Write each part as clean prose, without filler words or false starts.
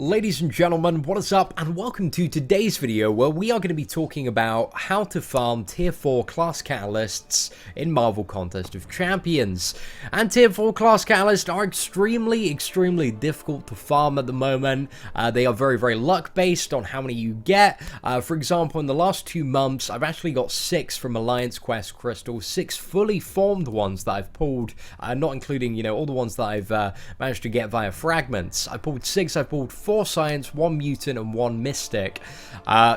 Ladies and gentlemen, what is up, and welcome to today's video where we are going to be talking about how to farm tier 4 class catalysts in Marvel Contest of Champions. And tier 4 class catalysts are extremely difficult to farm at the moment. They are very luck based on how many you get. For example, in the last 2 months, I've actually got 6 from Alliance Quest crystals, 6 fully formed ones that I've pulled, not including, all the ones that I've managed to get via fragments. I pulled 6, I pulled 4 Science, 1 Mutant, and 1 Mystic,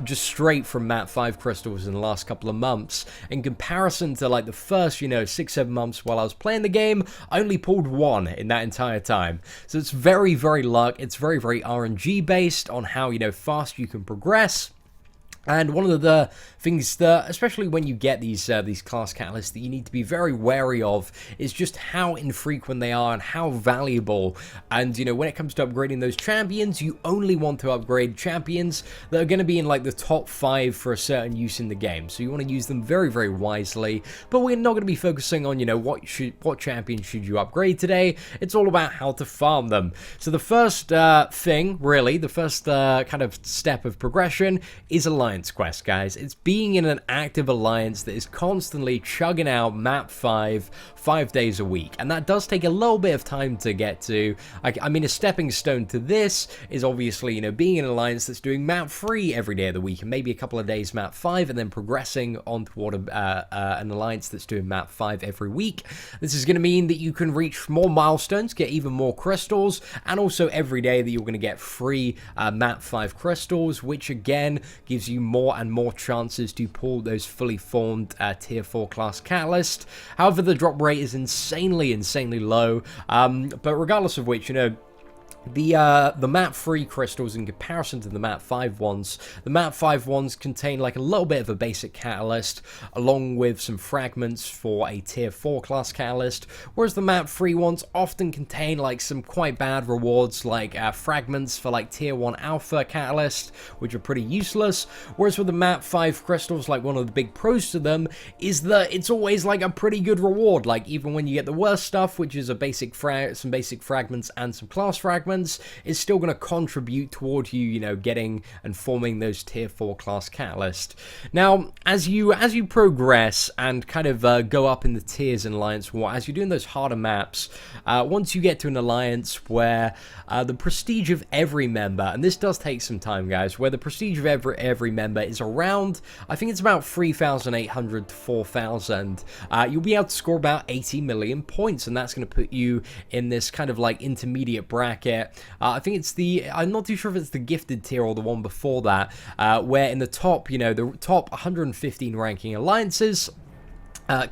just straight from Map 5 crystals in the last couple of months. In comparison to like the first, 6-7 months while I was playing the game, I only pulled 1 in that entire time. So it's very luck. It's very RNG based on how, fast you can progress. And one of the things that, especially when you get these class catalysts, that you need to be very wary of is just how infrequent they are and how valuable. And, when it comes to upgrading those champions, you only want to upgrade champions that are going to be in like the top 5 for a certain use in the game. So you want to use them very wisely. But we're not going to be focusing on, what champion should you upgrade today. It's all about how to farm them. So the first thing, really, the first kind of step of progression is Alliance Quest, guys. It's being in an active alliance that is constantly chugging out map 5 days a week, and that does take a little bit of time to get to. I mean, a stepping stone to this is obviously, being in an alliance that's doing map 3 every day of the week, and maybe a couple of days map 5, and then progressing on toward an alliance that's doing map 5 every week. This is going to mean that you can reach more milestones, get even more crystals, and also every day that you're going to get free map 5 crystals, which again gives you more and more chances to pull those fully formed tier 4 class catalyst. However, the drop rate is insanely low, but regardless of which, the map 3 crystals in comparison to the map 5 ones, the map 5 ones contain like a little bit of a basic catalyst along with some fragments for a tier 4 class catalyst, whereas the map 3 ones often contain like some quite bad rewards like fragments for like tier 1 alpha catalyst, which are pretty useless. Whereas with the map 5 crystals, like one of the big pros to them is that it's always like a pretty good reward. Like even when you get the worst stuff, which is a basic some basic fragments and some class fragments, is still going to contribute toward you, getting and forming those tier 4 class catalyst. Now, as you progress and kind of go up in the tiers in Alliance War, as you're doing those harder maps, once you get to an alliance where the prestige of every member, and this does take some time, guys, where the prestige of every member is around, I think it's about 3,800 to 4,000, you'll be able to score about 80 million points, and that's going to put you in this kind of like intermediate bracket. I think it's I'm not too sure if it's the gifted tier or the one before that, where in the top, the top 115 ranking alliances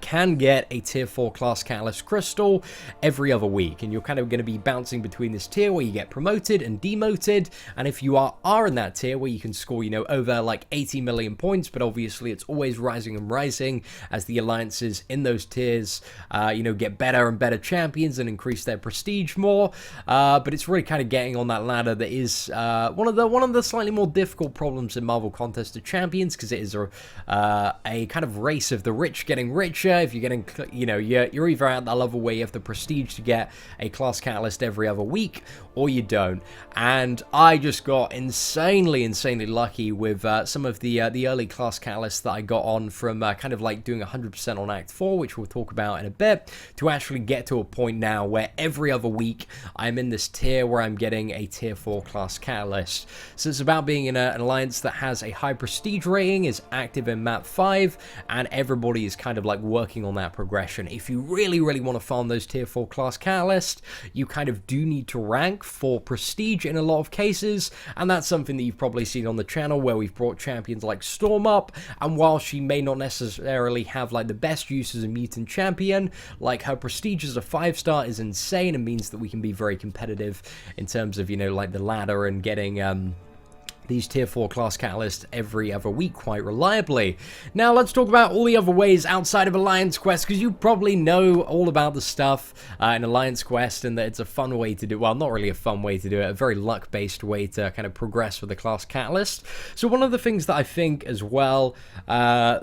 can get a tier 4 class catalyst crystal every other week, and you're kind of going to be bouncing between this tier where you get promoted and demoted, and if you are in that tier where you can score over like 80 million points, but obviously it's always rising and rising as the alliances in those tiers get better and better champions and increase their prestige more, but it's really kind of getting on that ladder that is one of the slightly more difficult problems in Marvel Contest of Champions, because it is a kind of race of the rich getting rich. If you're getting, you're either at that level where you have the prestige to get a class catalyst every other week, or you don't. And I just got insanely lucky with some of the early class catalysts that I got on from kind of like doing 100% on Act 4, which we'll talk about in a bit, to actually get to a point now where every other week I'm in this tier where I'm getting a tier 4 class catalyst. So it's about being in an alliance that has a high prestige rating, is active in map 5, and everybody is kind of like working on that progression. If you really want to farm those tier 4 class catalysts, you kind of do need to rank for prestige in a lot of cases, and that's something that you've probably seen on the channel where we've brought champions like Storm up, and while she may not necessarily have like the best use as a mutant champion, like her prestige as a 5-star is insane and means that we can be very competitive in terms of like the ladder and getting these tier 4 class catalysts every other week quite reliably. Now let's talk about all the other ways outside of Alliance Quest, because you probably know all about the stuff in Alliance Quest, and that it's a fun way to do, well, not really a fun way to do it, a very luck based way to kind of progress with the class catalyst. So one of the things that I think as well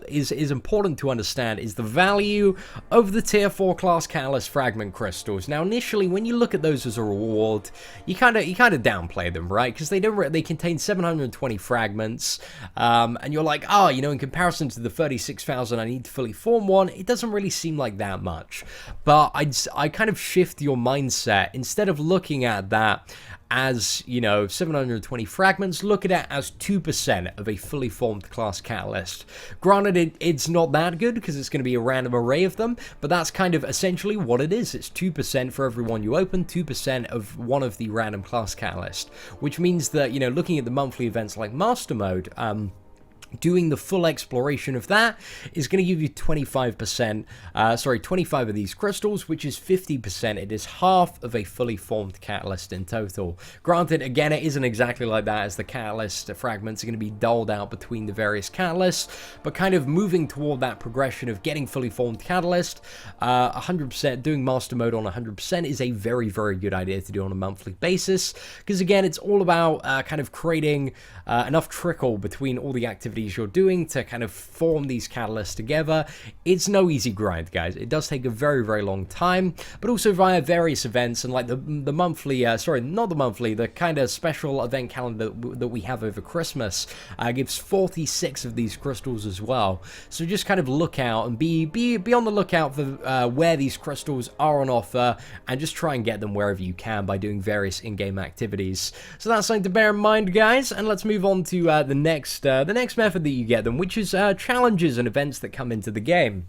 is important to understand is the value of the tier 4 class catalyst fragment crystals. Now initially when you look at those as a reward, you kind of downplay them, right? Because they contain 720 fragments, and you're like, oh, you know, in comparison to the 36,000 I need to fully form one, it doesn't really seem like that much. But I kind of shift your mindset. Instead of looking at that as, you know, 720 fragments, look at it as 2% of a fully formed class catalyst. Granted, it's not that good because it's going to be a random array of them, but that's kind of essentially what it is. It's 2% for every one you open, 2% of one of the random class catalyst, which means that, you know, looking at the monthly events like Master Mode, doing the full exploration of that is going to give you 25 of these crystals, which is 50%. It is half of a fully formed catalyst in total. Granted, again, it isn't exactly like that, as the catalyst fragments are going to be doled out between the various catalysts, but kind of moving toward that progression of getting fully formed catalyst, 100%, doing master mode on 100% is a very, very good idea to do on a monthly basis, because again, it's all about kind of creating enough trickle between all the activities you're doing to kind of form these catalysts together. It's no easy grind, guys. It does take a very, very long time, but also via various events and like the monthly, the kind of special event calendar that we have over Christmas gives 46 of these crystals as well. So just kind of look out and be on the lookout for where these crystals are on offer, and just try and get them wherever you can by doing various in-game activities. So that's something to bear in mind, guys. And let's move on to the next method that you get them, which is challenges and events that come into the game.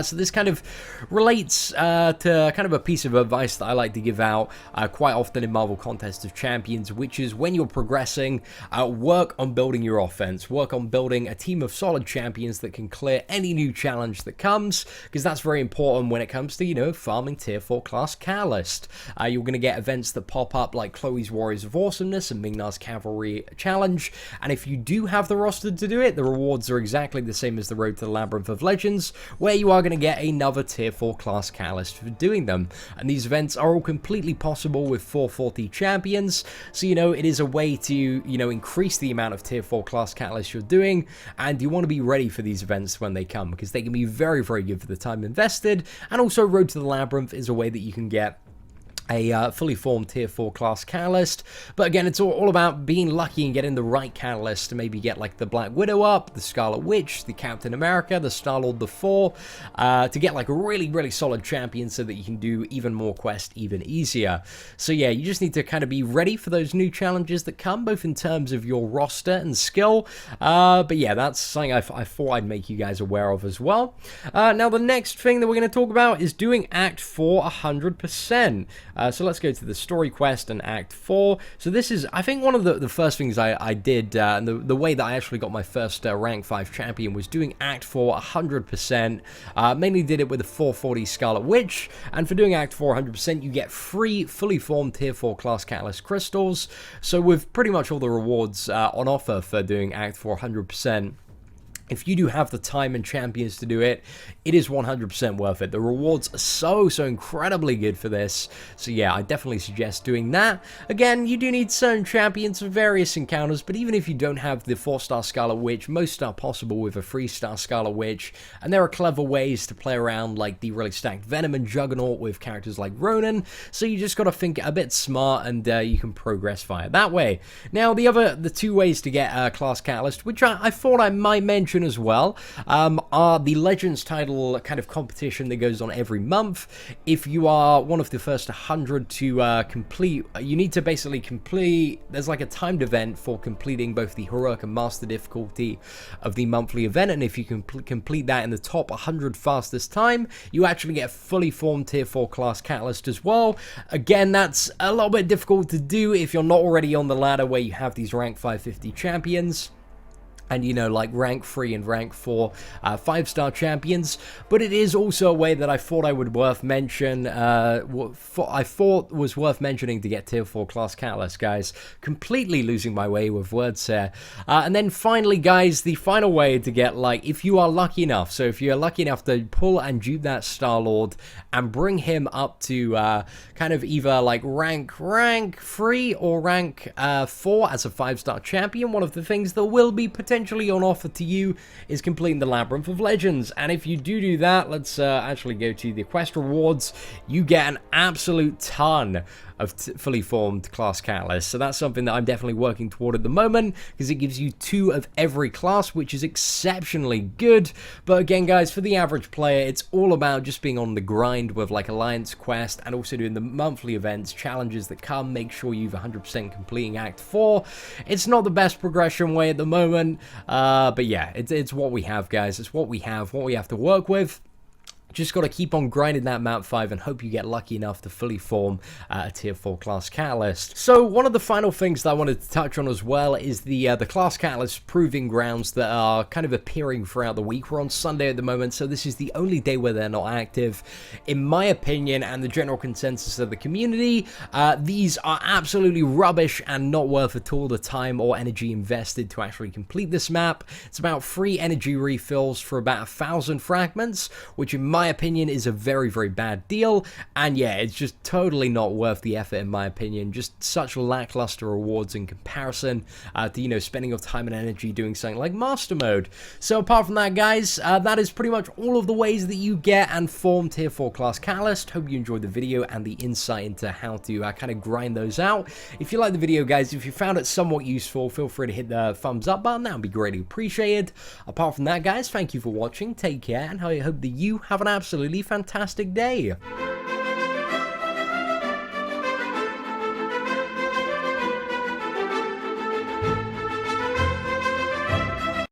So this kind of relates to kind of a piece of advice that I like to give out quite often in Marvel Contest of Champions, which is when you're progressing, work on building your offense, work on building a team of solid champions that can clear any new challenge that comes, because that's very important when it comes to, you know, farming tier 4 class catalyst. You're going to get events that pop up like Chloe's Warriors of Awesomeness and Mingnar's Cavalry Challenge, and if you do have the roster to do it, the rewards are exactly the same as the Road to the Labyrinth of Legends, where you are going to get another tier 4 class catalyst for doing them. And these events are all completely possible with 440 champions, so you know, it is a way to, you know, increase the amount of tier 4 class catalysts you're doing, and you want to be ready for these events when they come, because they can be very, very good for the time invested. And also Road to the Labyrinth is a way that you can get a fully formed tier 4 class catalyst. But again, it's all about being lucky and getting the right catalyst to maybe get like the Black Widow up, the Scarlet Witch, the Captain America, the Star-Lord, the Thor, to get like a really, really solid champion so that you can do even more quests even easier. So yeah, you just need to kind of be ready for those new challenges that come, both in terms of your roster and skill. But yeah, that's something I thought I'd make you guys aware of as well. Now the next thing that we're going to talk about is doing Act 4 100%. So let's go to the story quest and Act 4. So this is, I think, one of the first things I did, and the way that I actually got my first rank 5 champion was doing Act 4 100%. Mainly did it with the 440 Scarlet Witch, and for doing Act 4 100%, you get free, fully formed tier 4 class catalyst crystals. So with pretty much all the rewards on offer for doing Act 4 100%, if you do have the time and champions to do it, it is 100% worth it. The rewards are so incredibly good for this. So yeah, I definitely suggest doing that. Again, you do need certain champions for various encounters, but even if you don't have the 4-star Scarlet Witch, most are possible with a 3-star Scarlet Witch. And there are clever ways to play around, like the really stacked Venom and Juggernaut with characters like Ronan. So you just got to think a bit smart, and you can progress via that way. Now, the two ways to get class catalyst, which I thought I might mention as well, are the Legends title kind of competition that goes on every month. If you are one of the first 100 to complete, you need to basically complete, there's like a timed event for completing both the Heroic and Master difficulty of the monthly event, and if you can complete that in the top 100 fastest time, you actually get a fully formed tier 4 class catalyst as well. Again, that's a little bit difficult to do if you're not already on the ladder where you have these rank 550 champions. and, you know, like rank 3 and rank 4 5-star champions. But it is also a way that I thought I would worth mention, I thought was worth mentioning to get tier 4 class catalyst, guys. Completely losing my way with words here. And then finally, guys, the final way to get, like, if you are lucky enough, so if you're lucky enough to pull and dupe that Star-Lord and bring him up to kind of either like rank 3 or rank 4 as a 5-star champion, one of the things that will be potentially on offer to you is completing the Labyrinth of Legends. And if you do that, let's actually go to the quest rewards. You get an absolute ton of fully formed class catalysts, so that's something that I'm definitely working toward at the moment, because it gives you 2 of every class, which is exceptionally good. But again, guys, for the average player, it's all about just being on the grind with like Alliance quest and also doing the monthly events, challenges that come. Make sure you've 100% completing Act 4. It's not the best progression way at the moment, but yeah, it's what we have, guys. It's what we have to work with. Just got to keep on grinding that Mount 5 and hope you get lucky enough to fully form a tier 4 class catalyst. So one of the final things that I wanted to touch on as well is the class catalyst proving grounds that are kind of appearing throughout the week. We're on Sunday at the moment, so this is the only day where they're not active. In my opinion and the general consensus of the community, these are absolutely rubbish and not worth at all the time or energy invested to actually complete this map. It's about 3 energy refills for about 1,000 fragments, which in my opinion is a very, very bad deal. And yeah, it's just totally not worth the effort in my opinion. Just such lackluster rewards in comparison to, you know, spending your time and energy doing something like master mode. So apart from that, guys, that is pretty much all of the ways that you get and form tier 4 class catalyst. Hope you enjoyed the video and the insight into how to kind of grind those out. If you liked the video, guys, if you found it somewhat useful, feel free to hit the thumbs up button. That would be greatly appreciated. Apart from that, guys, thank you for watching. Take care, and I hope that you have an absolutely fantastic day.